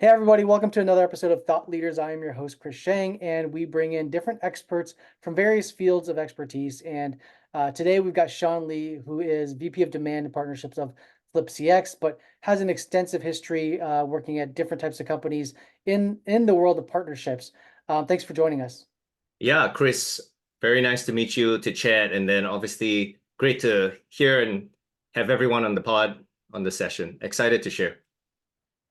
Hey, everybody, welcome to another episode of Thought Leaders. I am your host, Chris Shang, and we bring in different experts from various fields of expertise. And today we've got Sean Lee, who is VP of Demand and Partnerships of FlipCX, but has an extensive history working at different types of companies in the world of partnerships. Thanks for joining us. Yeah, Chris, very nice to meet you to chat. And then obviously great to hear and have everyone on the pod on the session. Excited to share.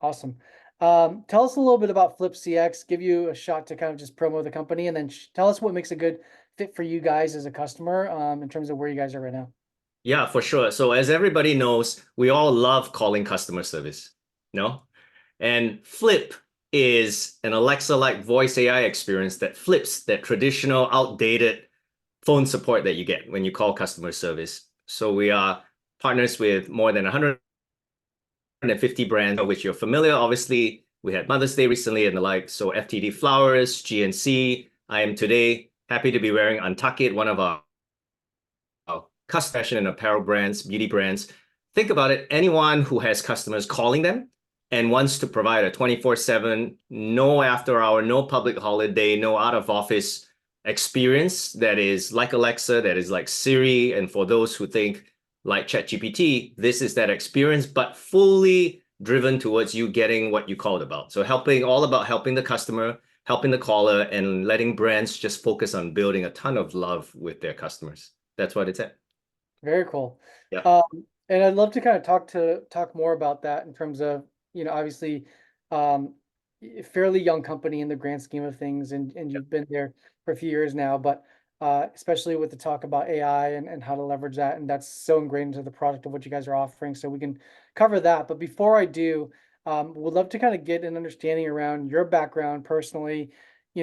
Awesome. Tell us a little bit about FlipCX, give you a shot to kind of just promo the company, and then tell us what makes a good fit for you guys as a customer in terms of where you guys are right now. Yeah, for sure. So as everybody knows, we all love calling customer service, no? And Flip is an Alexa-like voice AI experience that flips that traditional outdated phone support that you get when you call customer service. So we are partners with more than 150 brands, which you're familiar. Obviously, we had Mother's Day recently and the like. So FTD Flowers, GNC. I am today happy to be wearing Untuckit, one of our custom fashion and apparel brands, beauty brands. Think about it. Anyone who has customers calling them and wants to provide a 24/7, no after hour, no public holiday, no out of office experience that is like Alexa, that is like Siri. And for those who think like ChatGPT, this is that experience, but fully driven towards you getting what you called about. So all about helping the customer, helping the caller, and letting brands just focus on building a ton of love with their customers. That's what it's at. Very cool. Yeah. Um, and I'd love to kind of talk more about that in terms of, obviously, a fairly young company in the grand scheme of things, and you've been there for a few years now, but especially with the talk about AI and how to leverage that, and that's so ingrained into the product of what you guys are offering. So we can cover that. But before I do, would love to kind of get an understanding around your background personally,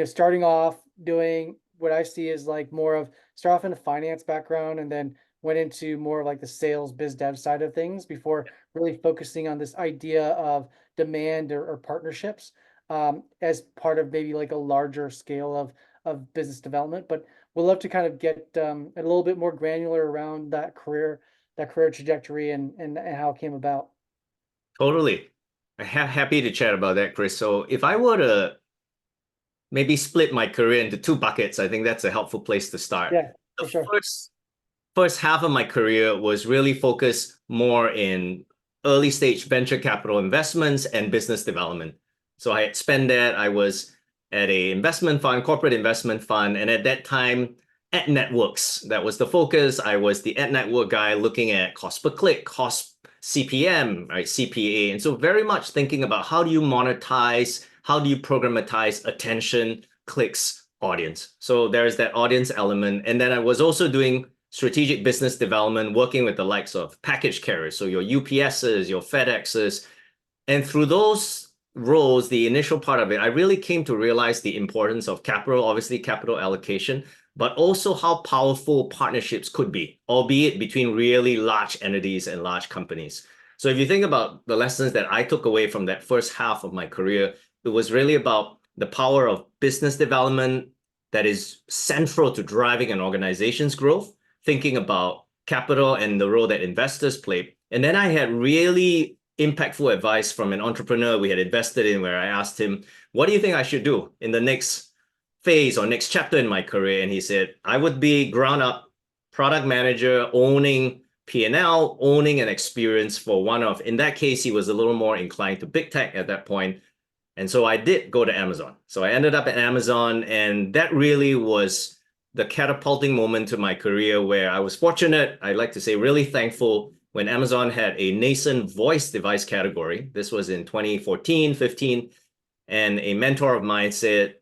starting off doing what I see is like more of start off in a finance background and then went into more of like the sales biz dev side of things before really focusing on this idea of demand or partnerships as part of maybe like a larger scale of business development. But we'd love to kind of get a little bit more granular around that career trajectory and how it came about. Totally. Happy to chat about that, Chris. So if I were to maybe split my career into two buckets, I think that's a helpful place to start. Yeah, The for sure. first half of my career was really focused more in early stage venture capital investments and business development. So I had spent that. I was at a investment fund, corporate investment fund, and at that time, ad networks. That was the focus. I was the ad network guy looking at cost per click, cost CPM, right, CPA. And so very much thinking about how do you monetize, how do you programmatize attention, clicks, audience. So there's that audience element. And then I was also doing strategic business development, working with the likes of package carriers, so your UPSs, your FedExes. And through those roles, the initial part of it, I really came to realize the importance of capital, obviously capital allocation, but also how powerful partnerships could be, albeit between really large entities and large companies. So if you think about the lessons that I took away from that first half of my career, it was really about the power of business development that is central to driving an organization's growth, thinking about capital and the role that investors play. And then I had really impactful advice from an entrepreneur we had invested in, where I asked him, what do you think I should do in the next phase or next chapter in my career? And he said, I would be ground up product manager, owning P&L, owning an experience for one of, in that case, he was a little more inclined to big tech at that point. And so I did go to Amazon. So I ended up at Amazon, and that really was the catapulting moment to my career, where I was fortunate, I'd like to say really thankful, when Amazon had a nascent voice device category. This was in 2014, 15, and a mentor of mine said,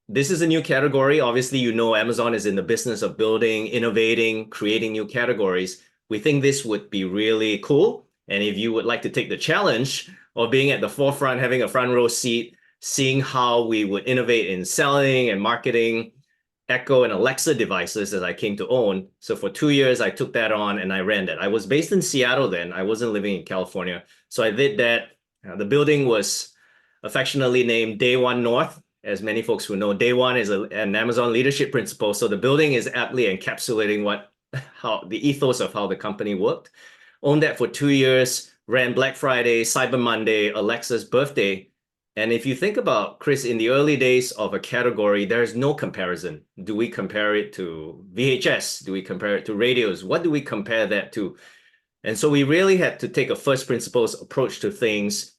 this is a new category. Obviously, Amazon is in the business of building, innovating, creating new categories. We think this would be really cool. And if you would like to take the challenge of being at the forefront, having a front row seat, seeing how we would innovate in selling and marketing Echo and Alexa devices that I came to own. So for 2 years, I took that on and I ran that. I was based in Seattle then. I wasn't living in California. So I did that. The building was affectionately named Day One North. As many folks who know, Day One is an Amazon leadership principle. So the building is aptly encapsulating how the ethos of how the company worked. Owned that for 2 years, ran Black Friday, Cyber Monday, Alexa's birthday. And if you think about, Chris, in the early days of a category, there's no comparison. Do we compare it to VHS? Do we compare it to radios? What do we compare that to? And so we really had to take a first principles approach to things.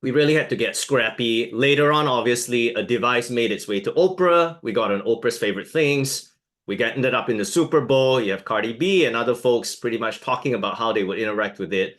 We really had to get scrappy. Later on, obviously, a device made its way to Oprah. We got on Oprah's favorite things. We got ended up in the Super Bowl. You have Cardi B and other folks pretty much talking about how they would interact with it.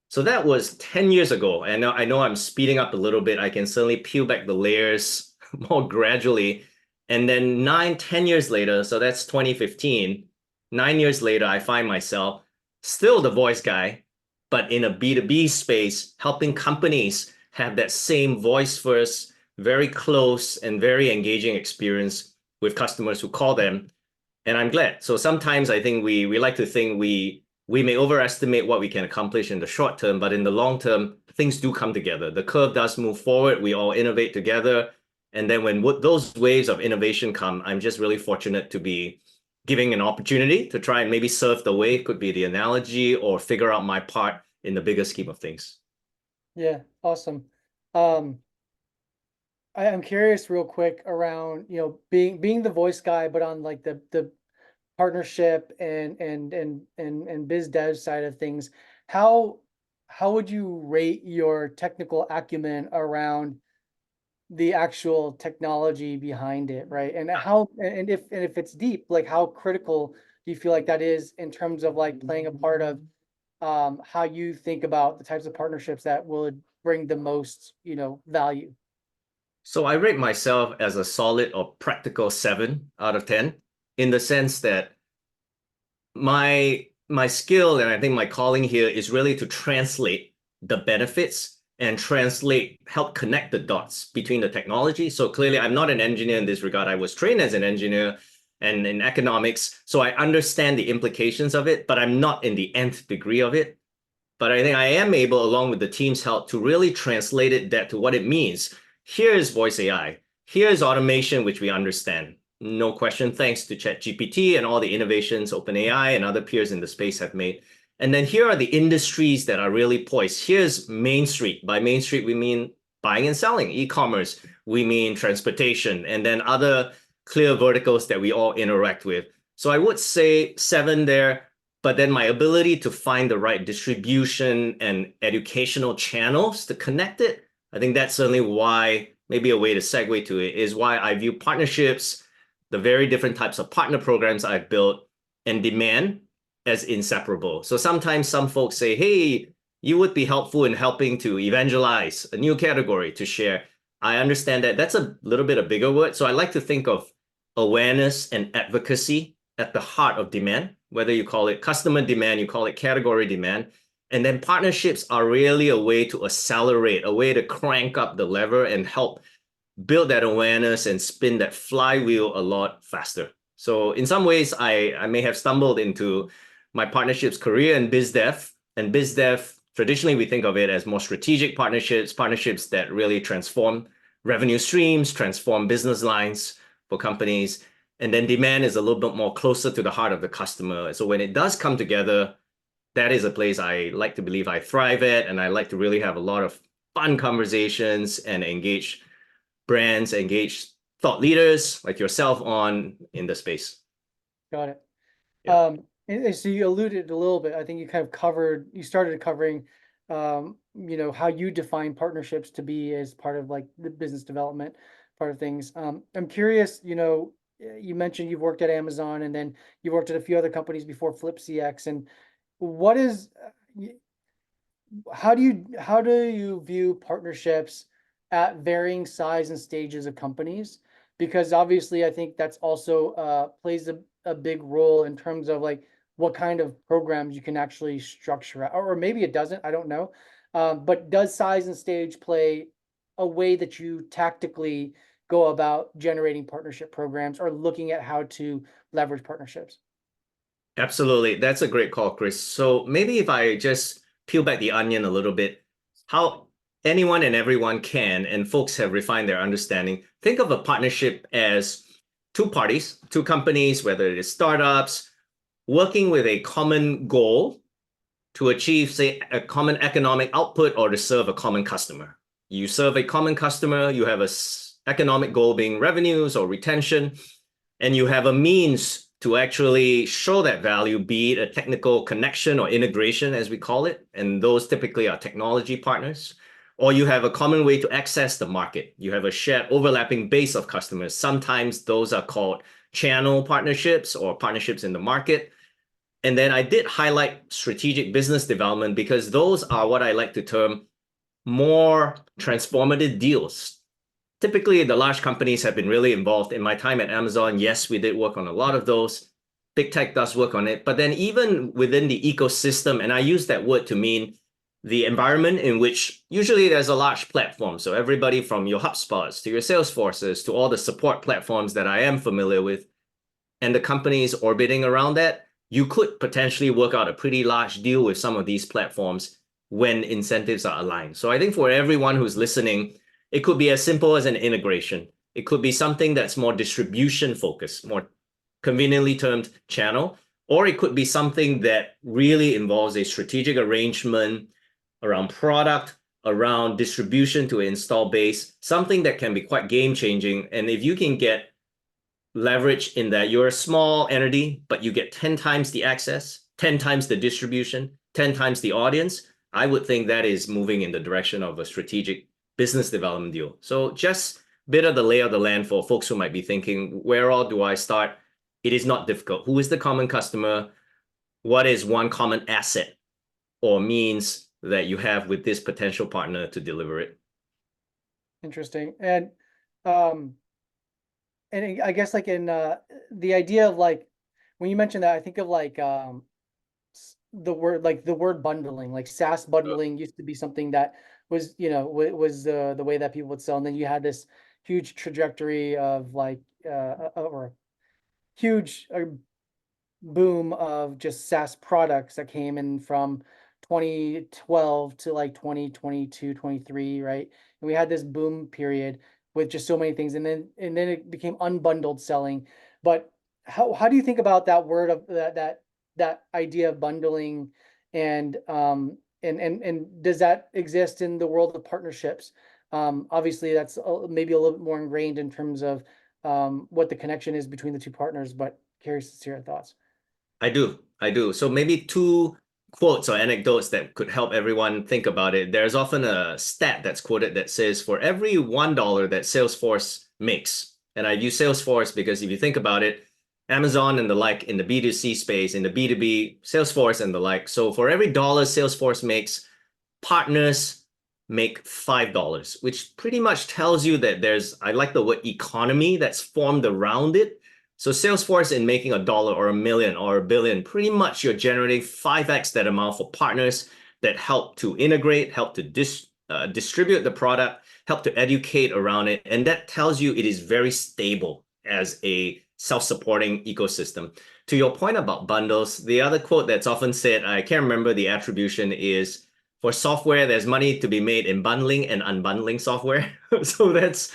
So that was 10 years ago. And I know I'm speeding up a little bit. I can certainly peel back the layers more gradually. And then 10 years later, so that's 2015, 9 years later, I find myself still the voice guy, but in a B2B space, helping companies have that same voice first, very close and very engaging experience with customers who call them. And I'm glad. So sometimes I think we like to think we may overestimate what we can accomplish in the short term, but in the long term, things do come together. The curve does move forward. We all innovate together. And then when those waves of innovation come, I'm just really fortunate to be giving an opportunity to try and maybe surf the wave, could be the analogy, or figure out my part in the bigger scheme of things. Yeah, awesome. Um, I'm curious real quick around, being the voice guy, but on like the partnership and biz dev side of things, how how would you rate your technical acumen around the actual technology behind it, right? And how and if it's deep, like how critical do you feel like that is in terms of like playing a part of how you think about the types of partnerships that would bring the most, value? So I rate myself as a solid or practical 7 out of 10, in the sense that my skill and I think my calling here is really to translate the benefits and help connect the dots between the technology. So clearly, I'm not an engineer in this regard. I was trained as an engineer and in economics, so I understand the implications of it, but I'm not in the nth degree of it. But I think I am able, along with the team's help, to really translate that to what it means. Here's voice AI. Here's automation, which we understand. No question, thanks to ChatGPT and all the innovations OpenAI and other peers in the space have made. And then here are the industries that are really poised. Here's Main Street. By Main Street, we mean buying and selling, e-commerce. We mean transportation, and then other clear verticals that we all interact with. So I would say 7 there, but then my ability to find the right distribution and educational channels to connect it, I think that's certainly why, maybe a way to segue to it, is why I view partnerships, the very different types of partner programs I've built, and demand as inseparable. So sometimes some folks say, hey, you would be helpful in helping to evangelize a new category to share. I understand that that's a little bit a bigger word. So I like to think of awareness and advocacy at the heart of demand, whether you call it customer demand, you call it category demand. And then partnerships are really a way to accelerate, a way to crank up the lever and help build that awareness and spin that flywheel a lot faster. So in some ways, I may have stumbled into my partnerships career in biz dev. And biz dev, traditionally, we think of it as more strategic partnerships, partnerships that really transform revenue streams, transform business lines for companies. And then demand is a little bit more closer to the heart of the customer. So when it does come together, that is a place I like to believe I thrive at. And I like to really have a lot of fun conversations and engage brands, engage thought leaders like yourself on in the space. Got it. Yeah. And so you alluded a little bit, I think you started covering, how you define partnerships to be as part of like the business development part of things. I'm curious, you mentioned you've worked at Amazon and then you worked at a few other companies before FlipCX. And what is, how do you view partnerships at varying size and stages of companies? Because obviously, I think that's also plays a big role in terms of like what kind of programs you can actually structure, or maybe it doesn't. I don't know. But does size and stage play a way that you tactically go about generating partnership programs or looking at how to leverage partnerships? Absolutely. That's a great call, Chris. So maybe if I just peel back the onion a little bit, how anyone and everyone can, and folks have refined their understanding, think of a partnership as two parties, two companies, whether it is startups, working with a common goal to achieve, say, a common economic output or to serve a common customer. You serve a common customer, you have a economic goal being revenues or retention, and you have a means to actually show that value, be it a technical connection or integration, as we call it, and those typically are technology partners, or you have a common way to access the market. You have a shared overlapping base of customers. Sometimes those are called channel partnerships or partnerships in the market. And then I did highlight strategic business development because those are what I like to term more transformative deals. Typically, the large companies have been really involved. In my time at Amazon, yes, we did work on a lot of those. Big tech does work on it. But then even within the ecosystem, and I use that word to mean the environment in which usually there's a large platform. So everybody from your HubSpots to your Salesforces to all the support platforms that I am familiar with, and the companies orbiting around that, you could potentially work out a pretty large deal with some of these platforms when incentives are aligned. So I think for everyone who's listening, it could be as simple as an integration. It could be something that's more distribution focused, more conveniently termed channel, or it could be something that really involves a strategic arrangement around product, around distribution to install base, something that can be quite game changing. And if you can get leverage in that you're a small entity, but you get 10 times the access, 10 times the distribution, 10 times the audience, I would think that is moving in the direction of a strategic business development deal. So just a bit of the lay of the land for folks who might be thinking, where all do I start? It is not difficult. Who is the common customer? What is one common asset or means that you have with this potential partner to deliver it? Interesting. Um, and I guess like in the idea of like when you mentioned that, I think of like the word bundling, like SaaS bundling used to be something that was, was the way that people would sell. And then you had this huge trajectory of like or huge boom of just SaaS products that came in from 2012 to like 2022, 23, right? And we had this boom period with just so many things. And then it became unbundled selling. But how do you think about that word of that idea of bundling and does that exist in the world of partnerships? Obviously that's maybe a little bit more ingrained in terms of what the connection is between the two partners, but curious to hear your thoughts. I do. I do. So maybe two quotes or anecdotes that could help everyone think about it. There's often a stat that's quoted that says for every $1 that Salesforce makes, and I use Salesforce because if you think about it, Amazon and the like in the B2C space, in the B2B, Salesforce and the like. So for every dollar Salesforce makes, partners make $5, which pretty much tells you that there's, I like the word economy that's formed around it. So Salesforce in making $1 or $1 million or $1 billion, pretty much you're generating 5x that amount for partners that help to integrate, help to distribute the product, help to educate around it. And that tells you it is very stable as a self-supporting ecosystem. To your point about bundles, the other quote that's often said, I can't remember the attribution, is for software, there's money to be made in bundling and unbundling software. So that's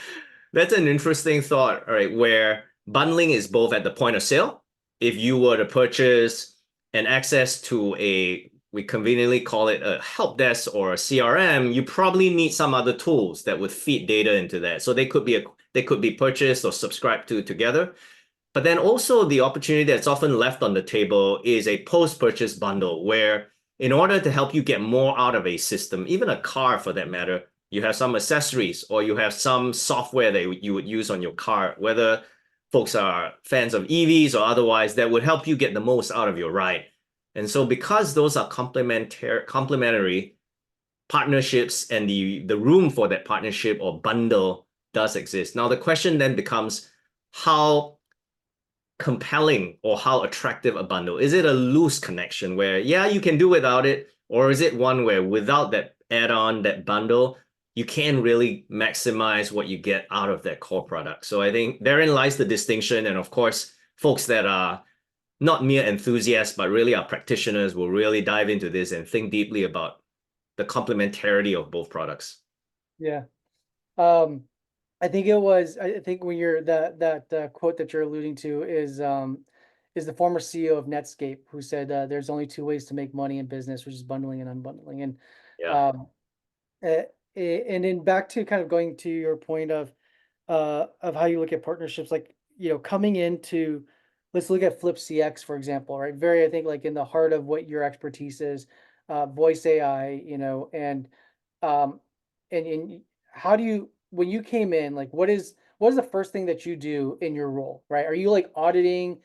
an interesting thought, all right, where bundling is both at the point of sale. If you were to purchase an access to we conveniently call it a help desk or a CRM, you probably need some other tools that would feed data into that. So they could be purchased or subscribed to together. But then also the opportunity that's often left on the table is a post-purchase bundle where in order to help you get more out of a system, even a car for that matter, you have some accessories or you have some software that you would use on your car, whether folks are fans of EVs or otherwise, that would help you get the most out of your ride. And so because those are complementary partnerships and the room for that partnership or bundle does exist. Now the question then becomes how compelling or how attractive a bundle? Is it a loose connection where, yeah, you can do without it? Or is it one where without that add-on, that bundle, you can't really maximize what you get out of that core product? So I think therein lies the distinction. And of course, folks that are not mere enthusiasts, but really are practitioners will really dive into this and think deeply about the complementarity of both products. Yeah. I think I think when you're that quote that you're alluding to is the former CEO of Netscape who said there's only two ways to make money in business, which is bundling and unbundling. And Yeah. um, And then back to kind of going to your point of how you look at partnerships, like, coming into, let's look at Flip CX, for example, right? Very, I think, like in the heart of what your expertise is, voice AI, um, and how do you, when you came in, like, what is the first thing that you do in your role, right? Are you like auditing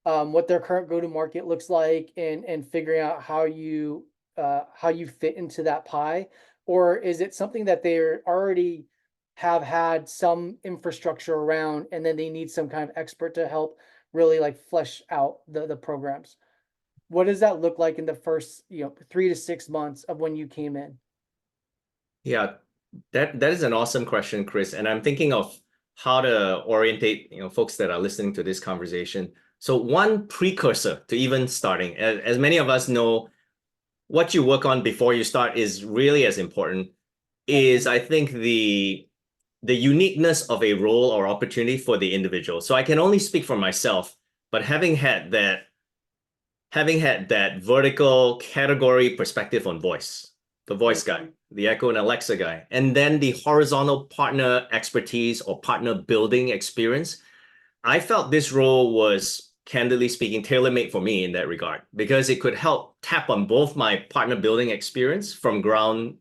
what their current go-to-market looks like and figuring out how you fit into that pie? Or is it something that they're already have had some infrastructure around and then they need some kind of expert to help really like flesh out the programs? What does that look like in the first, 3 to 6 months of when you came in? Yeah, that is an awesome question, Chris. And I'm thinking of how to orientate, folks that are listening to this conversation. So one precursor to even starting, as many of us know, what you work on before you start is really as important, is I think the uniqueness of a role or opportunity for the individual. So I can only speak for myself, but having had that vertical category perspective on voice, the voice guy, the Echo and Alexa guy, and then the horizontal partner expertise or partner building experience, I felt this role was, candidly speaking, tailor-made for me in that regard because it could help tap on both my partner building experience from ground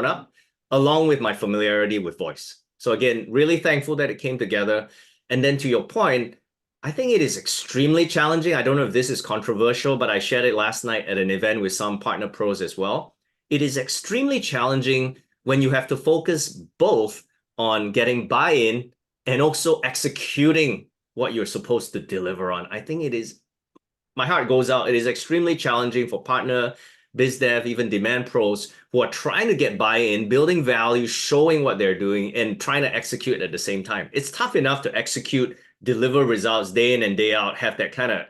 up, along with my familiarity with voice. So again, really thankful that it came together. And then to your point, I think it is extremely challenging. I don't know if this is controversial, but I shared it last night at an event with some partner pros as well. It is extremely challenging when you have to focus both on getting buy-in and also executing what you're supposed to deliver on. I think it is, my heart goes out. It is extremely challenging for partner, biz dev, even demand pros who are trying to get buy-in, building value, showing what they're doing, and trying to execute at the same time. It's tough enough to execute, deliver results day in and day out, have that kind of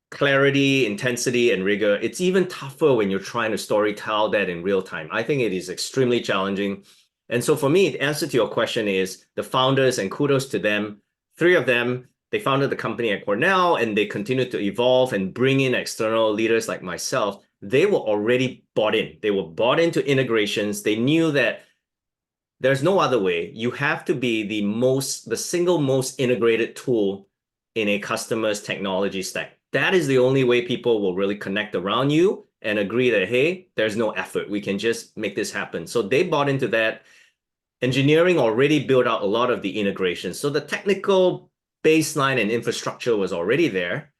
clarity, intensity, and rigor. It's even tougher when you're trying to story tell that in real time. I think it is extremely challenging. And so for me, the answer to your question is the founders, and kudos to them. Three of them, they founded the company at Cornell and they continued to evolve and bring in external leaders like myself. They were already bought in. They were bought into integrations. They knew that there's no other way. You have to be the single most integrated tool in a customer's technology stack. That is the only way people will really connect around you and agree that, hey, there's no effort. We can just make this happen. So they bought into that. Engineering already built out a lot of the integration. So the technical baseline and infrastructure was already there.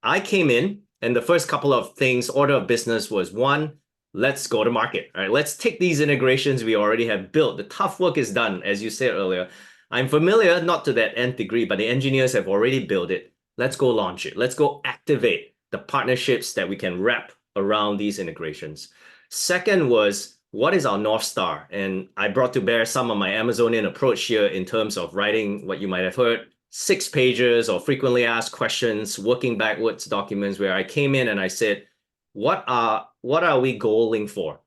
I came in, and the first couple of things, order of business was one, let's go to market. All right, let's take these integrations we already have built. The tough work is done, as you said earlier. I'm familiar, not to that nth degree, but the engineers have already built it. Let's go launch it. Let's go activate the partnerships that we can wrap around these integrations. Second was, what is our North Star? And I brought to bear some of my Amazonian approach here in terms of writing what you might have heard, 6 pages or frequently asked questions, working backwards documents where I came in and I said, what are we goaling for?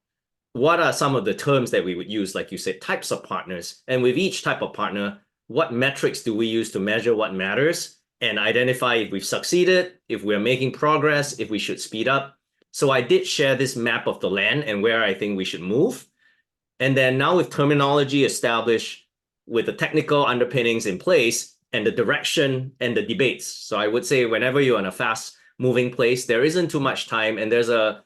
What are some of the terms that we would use, like you said, types of partners? And with each type of partner, what metrics do we use to measure what matters and identify if we've succeeded, if we're making progress, if we should speed up? So I did share this map of the land and where I think we should move. And then now with terminology established, with the technical underpinnings in place and the direction and the debates. So I would say whenever you're in a fast moving place, there isn't too much time. And there's a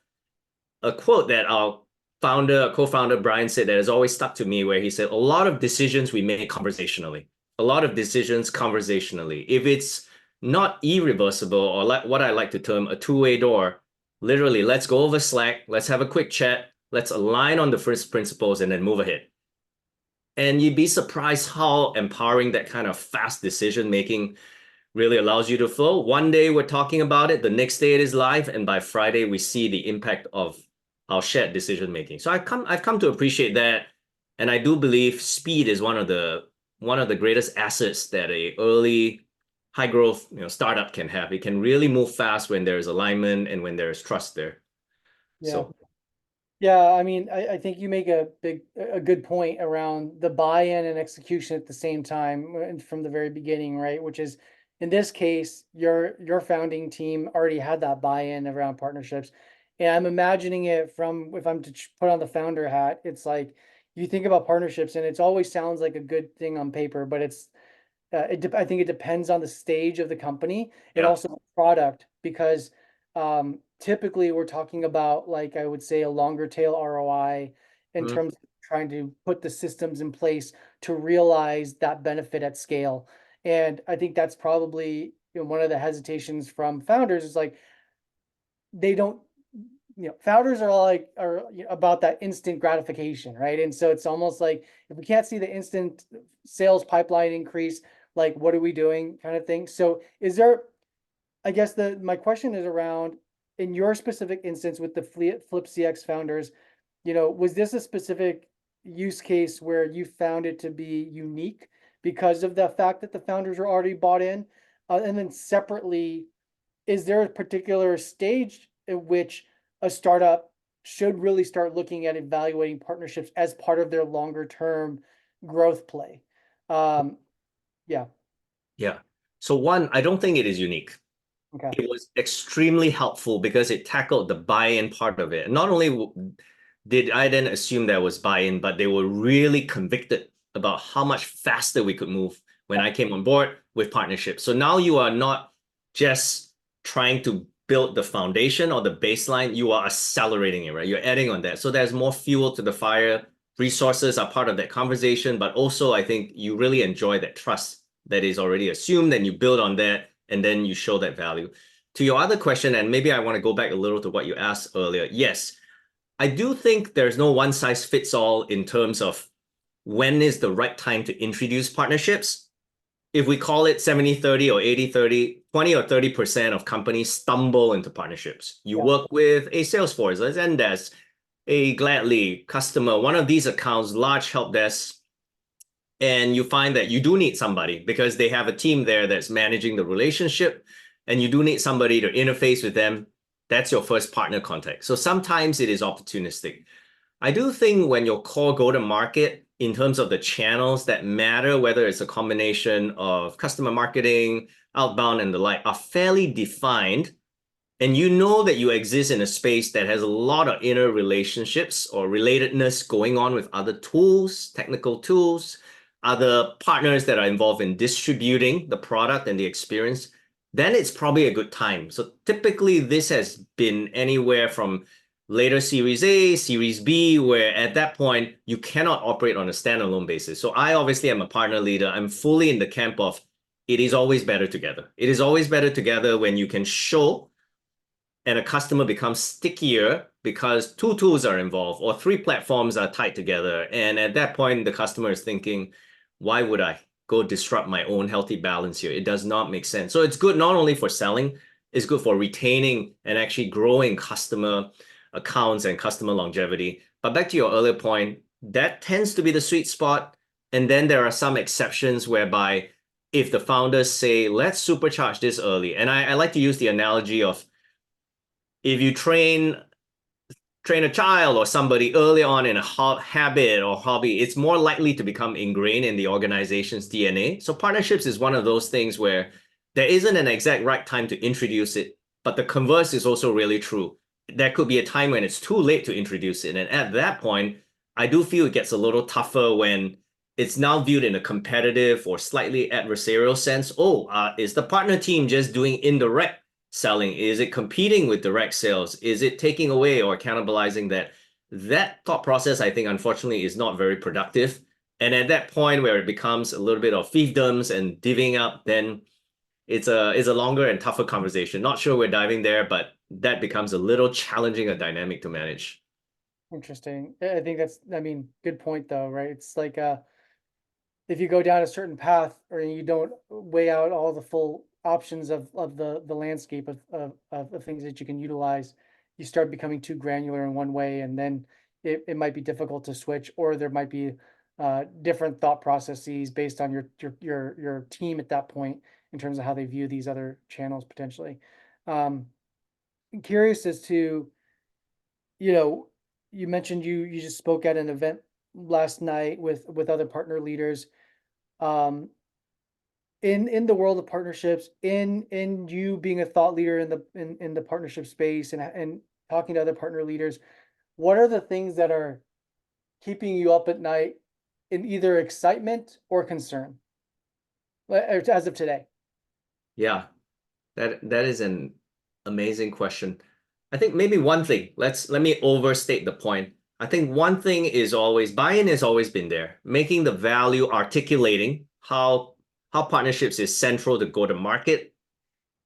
quote that our co-founder Brian said that has always stuck to me, where he said, a lot of decisions we make conversationally, a lot of decisions conversationally. If it's not irreversible, or like what I like to term a two-way door, literally, let's go over Slack, let's have a quick chat, let's align on the first principles and then move ahead. And you'd be surprised how empowering that kind of fast decision making really allows you to flow. One day we're talking about it, the next day it is live, and by Friday we see the impact of our shared decision making. So I've come to appreciate that, and I do believe speed is one of the greatest assets that a early high growth startup can have. It can really move fast when there's alignment and when there's trust there. Yeah. So Yeah, I mean, I think you make a good point around the buy-in and execution at the same time and from the very beginning, right? Which is, in this case, your founding team already had that buy-in around partnerships. And I'm imagining it from, if I'm to put on the founder hat, it's like, you think about partnerships, and it's always sounds like a good thing on paper, but I think it depends on the stage of the company and Yeah. also the product because typically we're talking about, like, I would say, a longer tail ROI in Mhm. terms of trying to put the systems in place to realize that benefit at scale. And I think that's probably, one of the hesitations from founders is like they don't, founders are like about that instant gratification, right? And so it's almost like if we can't see the instant sales pipeline increase, like what are we doing, kind of thing. So is there, I guess the my question is around, in your specific instance with the Flip CX founders, was this a specific use case where you found it to be unique because of the fact that the founders were already bought in? And then separately, is there a particular stage at which a startup should really start looking at evaluating partnerships as part of their longer term growth play? Um, yeah, Yeah. So one, I don't think it is unique. okay, It was extremely helpful because it tackled the buy-in part of it. Not only did I then assume there was buy-in, but they were really convicted about how much faster we could move when yeah, I came on board with partnerships. So now you are not just trying to build the foundation or the baseline, you are accelerating it, right? You're adding on that. So there's more fuel to the fire. Resources are part of that conversation, but also I think you really enjoy that trust that is already assumed and you build on that and then you show that value. To your other question, and maybe I want to go back a little to what you asked earlier. Yes, I do think there's no one size fits all in terms of when is the right time to introduce partnerships. If we call it 70-30 or 80-30, 20 or 30% of companies stumble into partnerships. You yeah, work with a Salesforce, a Zendesk, a Gladly customer, one of these accounts, large help desk, and you find that you do need somebody because they have a team there that's managing the relationship and you do need somebody to interface with them. That's your first partner contact. So sometimes it is opportunistic. I do think when your core go to market in terms of the channels that matter, whether it's a combination of customer marketing, outbound, and the like, are fairly defined, and you know that you exist in a space that has a lot of inner relationships or relatedness going on with other tools, technical tools, other partners that are involved in distributing the product and the experience, then it's probably a good time. So typically, this has been anywhere from later Series A, Series B, where at that point, you cannot operate on a standalone basis. So I obviously am a partner leader. I'm fully in the camp of it is always better together. It is always better together when you can show and a customer becomes stickier because two tools are involved or three platforms are tied together. And at that point, the customer is thinking, why would I go disrupt my own healthy balance here? It does not make sense. So it's good not only for selling, it's good for retaining and actually growing customer accounts and customer longevity. But back to your earlier point, that tends to be the sweet spot. And then there are some exceptions whereby if the founders say, let's supercharge this early. And I like to use the analogy of if you train a child or somebody early on in a habit or hobby, it's more likely to become ingrained in the organization's DNA. So partnerships is one of those things where there isn't an exact right time to introduce it, but the converse is also really true. There could be a time when it's too late to introduce it. And at that point, I do feel it gets a little tougher when it's now viewed in a competitive or slightly adversarial sense. Oh, is the partner team just doing indirect selling? Is it competing with direct sales? Is it taking away or cannibalizing that? That thought process, I think, unfortunately, is not very productive. And at that point where it becomes a little bit of fiefdoms and divvying up, then it's a longer and tougher conversation. Not sure we're diving there, but that becomes a little challenging a dynamic to manage. interesting. I think that's, I mean, good point though, right? It's like if you go down a certain path or you don't weigh out all the full options of the landscape of things that you can utilize, you start becoming too granular in one way, and then it might be difficult to switch, or there might be different thought processes based on your team at that point in terms of how they view these other channels potentially. Um, Curious as to, you know, you mentioned you just spoke at an event last night with other partner leaders. Um, in the world of partnerships, in you being a thought leader in the partnership space and talking to other partner leaders, what are the things that are keeping you up at night in either excitement or concern as of today? Yeah, that is an amazing question. I think maybe one thing, let me overstate the point. I think one thing is always buy-in has always been there, making the value, articulating how partnerships is central to go to market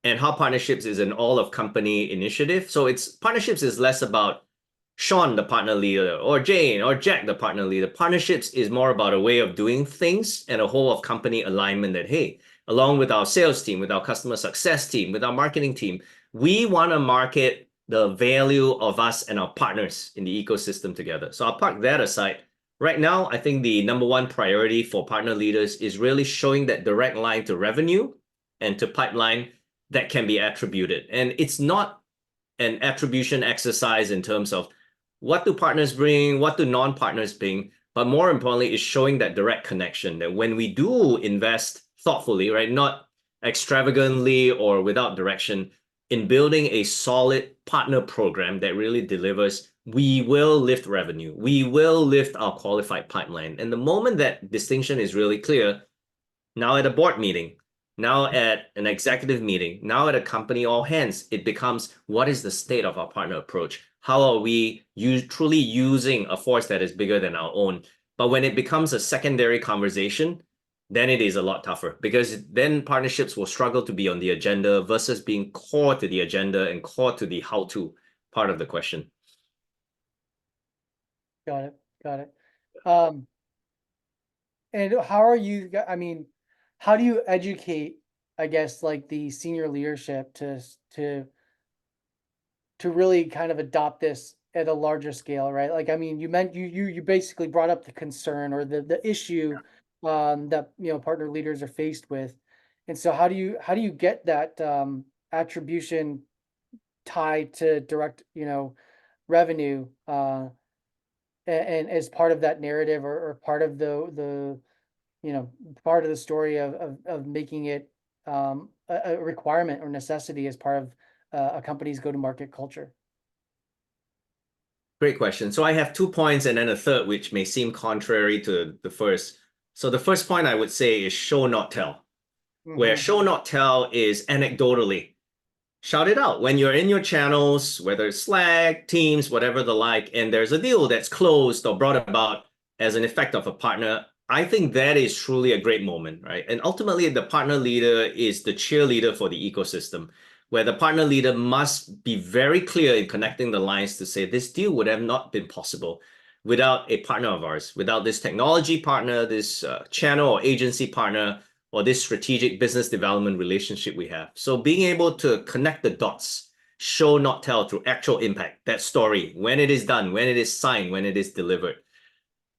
and how partnerships is an all of company initiative. So it's partnerships is less about Sean, the partner leader, or Jane, or Jack, the partner leader. Partnerships is more about a way of doing things and a whole of company alignment that, hey, along with our sales team, with our customer success team, with our marketing team, we want to market the value of us and our partners in the ecosystem together. So I'll park that aside. Right now, I think the number one priority for partner leaders is really showing that direct line to revenue and to pipeline that can be attributed. And it's not an attribution exercise in terms of what do partners bring, what do non-partners bring, but more importantly is showing that direct connection that when we do invest thoughtfully, right, not extravagantly or without direction, in building a solid partner program that really delivers, we will lift revenue, we will lift our qualified pipeline. And the moment that distinction is really clear, now at a board meeting, now at an executive meeting, now at a company all hands, it becomes what is the state of our partner approach? How are we truly using a force that is bigger than our own? But when it becomes a secondary conversation, then it is a lot tougher because then partnerships will struggle to be on the agenda versus being core to the agenda and core to the how-to part of the question. Got it. Got it. Um, and how are you, I mean, how do you educate, I guess, like the senior leadership to really kind of adopt this at a larger scale, right? Like, I mean, you basically brought up the concern or the issue that partner leaders are faced with, and so how do you get that attribution tied to direct revenue and as part of that narrative or part of the part of the story of making it a requirement or necessity as part of a company's go-to-market culture. Great question. So I have 2 points and then a third, which may seem contrary to the first. So the first point I would say is show, not tell, where Hmm. show, not tell is anecdotally. Shout it out when you're in your channels, whether it's Slack, Teams, whatever the like, and there's a deal that's closed or brought about as an effect of a partner. I think that is truly a great moment, right? And ultimately, the partner leader is the cheerleader for the ecosystem, where the partner leader must be very clear in connecting the lines to say this deal would have not been possible without a partner of ours, without this technology partner, this channel or agency partner, or this strategic business development relationship we have. So being able to connect the dots, show, not tell through actual impact, that story, when it is done, when it is signed, when it is delivered.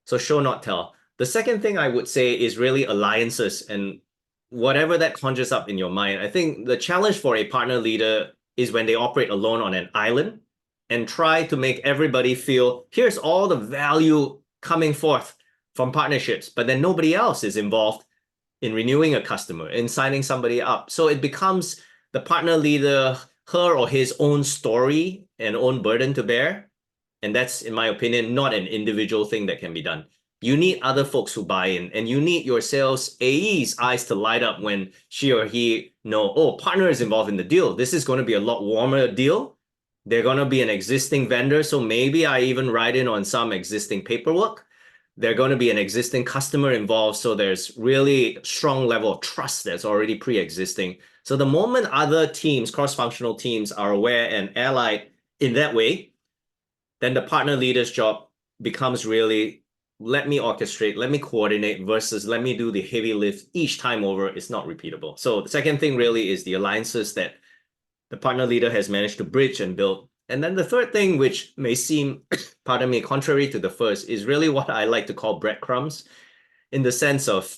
So show, not tell. The second thing I would say is really alliances and whatever that conjures up in your mind. I think the challenge for a partner leader is when they operate alone on an island and try to make everybody feel here's all the value coming forth from partnerships, but then nobody else is involved in renewing a customer, in signing somebody up. So it becomes the partner leader, her or his own story and own burden to bear. And that's, in my opinion, not an individual thing that can be done. You need other folks who buy in, and you need your sales AE's eyes to light up when she or he know, oh, partner is involved in the deal. This is going to be a lot warmer deal. They're going to be an existing vendor. So maybe I even write in on some existing paperwork. They're going to be an existing customer involved. So there's really strong level of trust that's already pre-existing. So the moment other teams, cross-functional teams are aware and allied in that way, then the partner leader's job becomes really let me orchestrate, let me coordinate versus let me do the heavy lift each time over. It's not repeatable. So the second thing really is the alliances that the partner leader has managed to bridge and build. And then the third thing, which may seem, pardon me, contrary to the first, is really what I like to call breadcrumbs in the sense of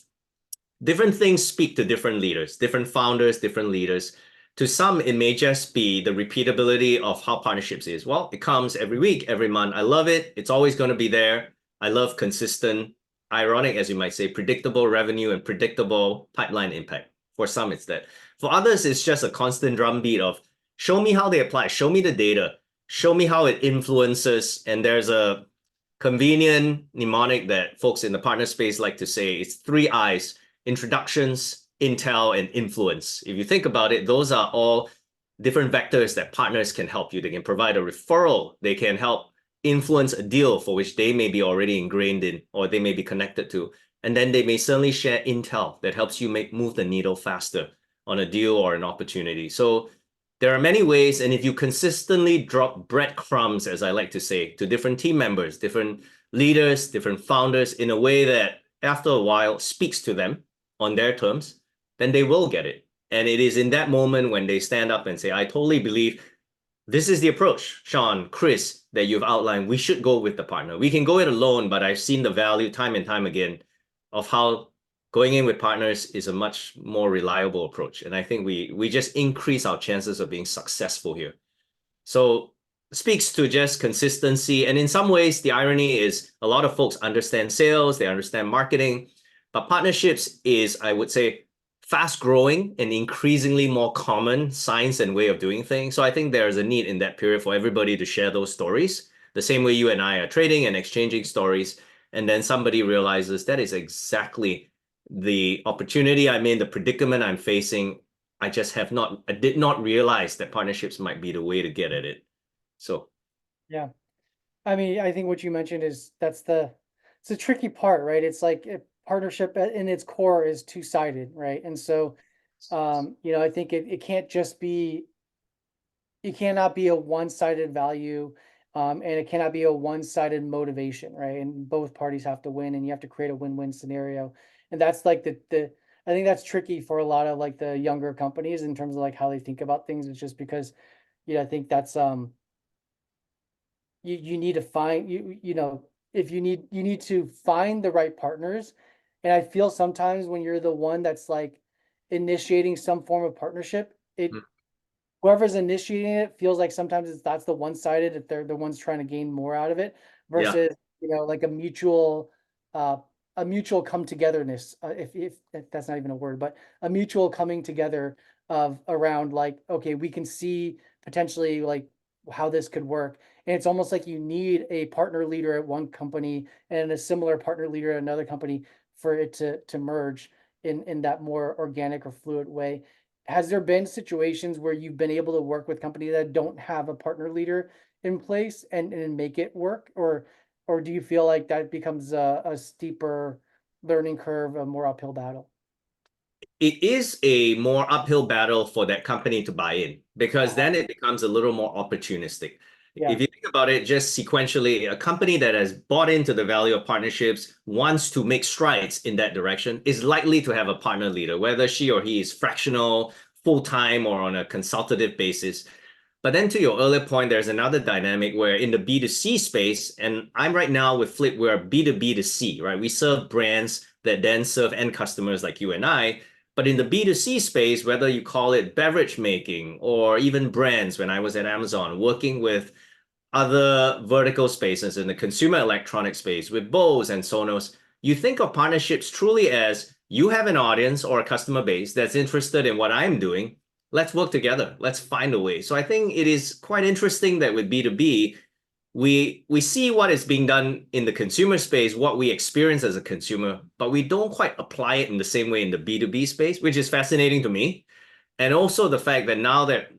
different things speak to different leaders, different founders, different leaders. To some, it may just be the repeatability of how partnerships is. Well, it comes every week, every month. I love it. It's always going to be there. I love consistent, ironic, as you might say, predictable revenue and predictable pipeline impact. For some, it's that. For others, it's just a constant drumbeat of show me how they apply, show me the data, show me how it influences. And there's a convenient mnemonic that folks in the partner space like to say. It's three I's: introductions, intel, and influence. If you think about it, those are all different vectors that partners can help you. They can provide a referral, they can help influence a deal for which they may be already ingrained in or they may be connected to. And then they may certainly share intel that helps you move the needle faster on a deal or an opportunity. So there are many ways, and if you consistently drop breadcrumbs, as I like to say, to different team members, different leaders, different founders in a way that after a while speaks to them on their terms, then they will get it. And it is in that moment when they stand up and say, I totally believe this is the approach, Sean, Chris, that you've outlined. We should go with the partner. We can go it alone, but I've seen the value time and time again of how going in with partners is a much more reliable approach. And I think we just increase our chances of being successful here. So it speaks to just consistency. And in some ways, the irony is a lot of folks understand sales, they understand marketing, but partnerships is, I would say, fast growing and increasingly more common science and way of doing things. So I think there's a need in that period for everybody to share those stories, the same way you and I are trading and exchanging stories. And then somebody realizes that is exactly the opportunity I'm in, the predicament I'm facing. I did not realize that partnerships might be the way to get at it. So Yeah. I mean, I think what you mentioned is it's a tricky part, right? It's like a partnership in its core is two-sided, right? And so, I think it can't just be, it cannot be a one-sided value, and it cannot be a one-sided motivation, right? And both parties have to win, and you have to create a win-win scenario. And that's like the I think that's tricky for a lot of like the younger companies in terms of like how they think about things. It's just because, I think that's you need to find if you need to find the right partners. And I feel sometimes when you're the one that's like initiating some form of partnership, it mm, whoever's initiating it feels like sometimes that's the one-sided if they're the ones trying to gain more out of it yeah, versus like uh a mutual come togetherness, if that's not even a word, but a mutual coming together of around like, okay, we can see potentially like how this could work. And it's almost like you need a partner leader at one company and a similar partner leader at another company for it to merge in that more organic or fluid way. Has there been situations where you've been able to work with companies that don't have a partner leader in place and make it work? Or do you feel like that becomes a steeper learning curve, a more uphill battle? it is a more uphill battle for that company to buy in because Uh-huh. then it becomes a little more opportunistic. Yeah. If you think about it just sequentially, a company that has bought into the value of partnerships wants to make strides in that direction is likely to have a partner leader, whether she or he is fractional, full time, or on a consultative basis. But then to your earlier point, there's another dynamic where in the B2C space, and I'm right now with Flip, we're B2B2C, right? We serve brands that then serve end customers like you and I. But in the B2C space, whether you call it beverage making or even brands, when I was at Amazon working with other vertical spaces in the consumer electronic space with Bose and Sonos, you think of partnerships truly as you have an audience or a customer base that's interested in what I'm doing. Let's work together. Let's find a way. So I think it is quite interesting that with B2B, we see what is being done in the consumer space, what we experience as a consumer, but we don't quite apply it in the same way in the B2B space, which is fascinating to me. And also the fact that now that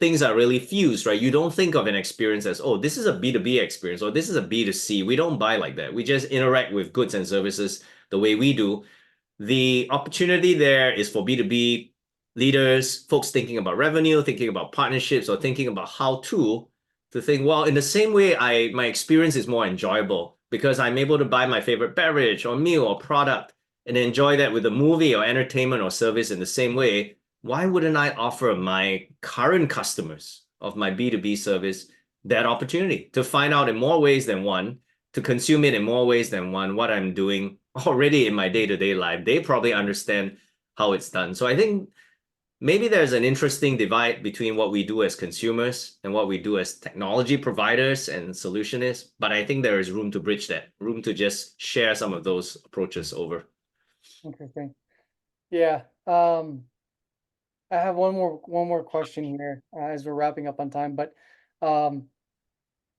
things are really fused, right? You don't think of an experience as, oh, this is a B2B experience or this is a B2C. We don't buy like that. We just interact with goods and services the way we do. The opportunity there is for B2B leaders, folks thinking about revenue, thinking about partnerships, or thinking about how to think, well, in the same way, my experience is more enjoyable because I'm able to buy my favorite beverage or meal or product and enjoy that with a movie or entertainment or service in the same way. Why wouldn't I offer my current customers of my B2B service that opportunity to find out in more ways than one, to consume it in more ways than one, what I'm doing already in my day-to-day life? They probably understand how it's done. So I think maybe there's an interesting divide between what we do as consumers and what we do as technology providers and solutionists. But I think there is room to bridge that, room to just share some of those approaches over. Interesting. Yeah. I have one more question here as we're wrapping up on time, but um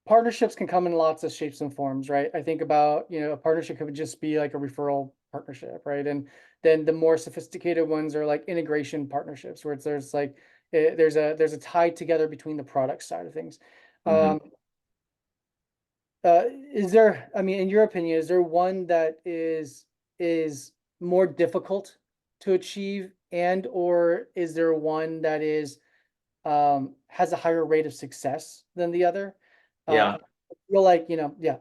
partnerships can come in lots of shapes and forms, right? I think about, a partnership could just be like a referral partnership, right? And then the more sophisticated ones are like integration partnerships, where there's like there's a tie together between the product side of things. Mhm. Um, is there, I mean, in your opinion, is there one that is more difficult to achieve, and or is there one that is has a higher rate of success than the other? Yeah, I feel like, yeah,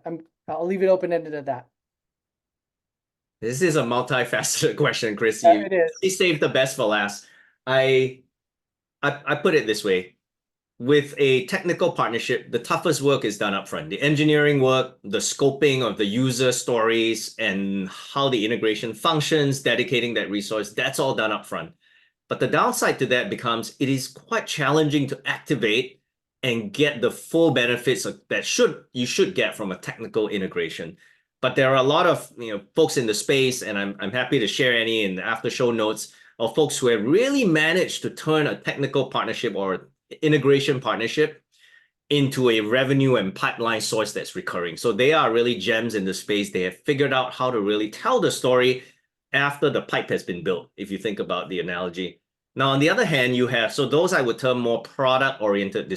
I'll leave it open-ended at that. this is a multifaceted question, Chris. It You is. saved the best for last. I I put it this way. With a technical partnership, the toughest work is done up front. The engineering work, the scoping of the user stories, and how the integration functions, dedicating that resource, that's all done up front. But the downside to that becomes it is quite challenging to activate and get the full benefits that you should get from a technical integration. But there are a lot of folks in the space, and I'm happy to share any in the after show notes of folks who have really managed to turn a technical partnership or integration partnership into a revenue and pipeline source that's recurring. So they are really gems in the space. They have figured out how to really tell the story after the pipe has been built, if you think about the analogy. Now, on the other hand, you have, so those I would term more product-oriented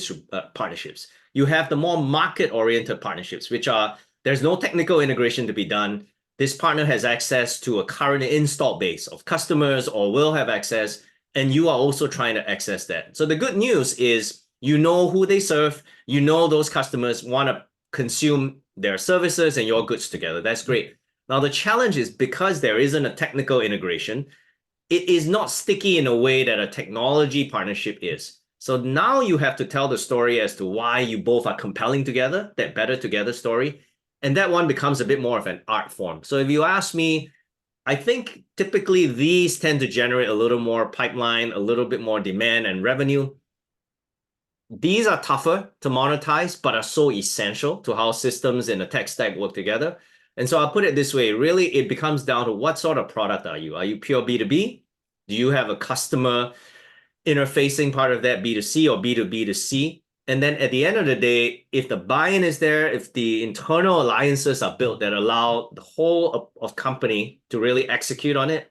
partnerships. You have the more market-oriented partnerships, which are, there's no technical integration to be done. This partner has access to a current install base of customers or will have access, and you are also trying to access that. So the good news is you know who they serve, you know those customers want to consume their services and your goods together. That's great. Now, the challenge is because there isn't a technical integration, it is not sticky in a way that a technology partnership is. So now you have to tell the story as to why you both are compelling together, that better together story. And that one becomes a bit more of an art form. So if you ask me, I think typically these tend to generate a little more pipeline, a little bit more demand and revenue. These are tougher to monetize, but are so essential to how systems in the tech stack work together. And so I'll put it this way, really, it becomes down to what sort of product are you? Are you pure B2B? Do you have a customer interfacing part of that B2C or B2B to C? And then at the end of the day, if the buy-in is there, if the internal alliances are built that allow the whole of company to really execute on it,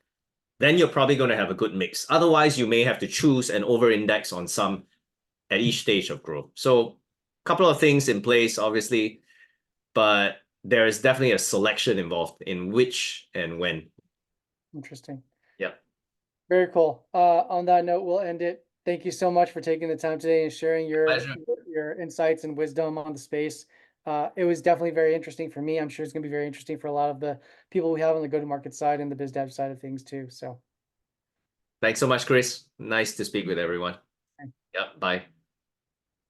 then you're probably going to have a good mix. Otherwise, you may have to choose and over-index on some at each stage of growth. So a couple of things in place, obviously, but there is definitely a selection involved in which and when. Interesting. Yeah. Very cool. On that note, we'll end it. Thank you so much for taking the time today and sharing Pleasure. your insights and wisdom on the space. It was definitely very interesting for me. I'm sure it's going to be very interesting for a lot of the people we have on the go-to-market side and the biz dev side of things too. So. Thanks so much, Chris. Nice to speak with everyone. Yeah, bye.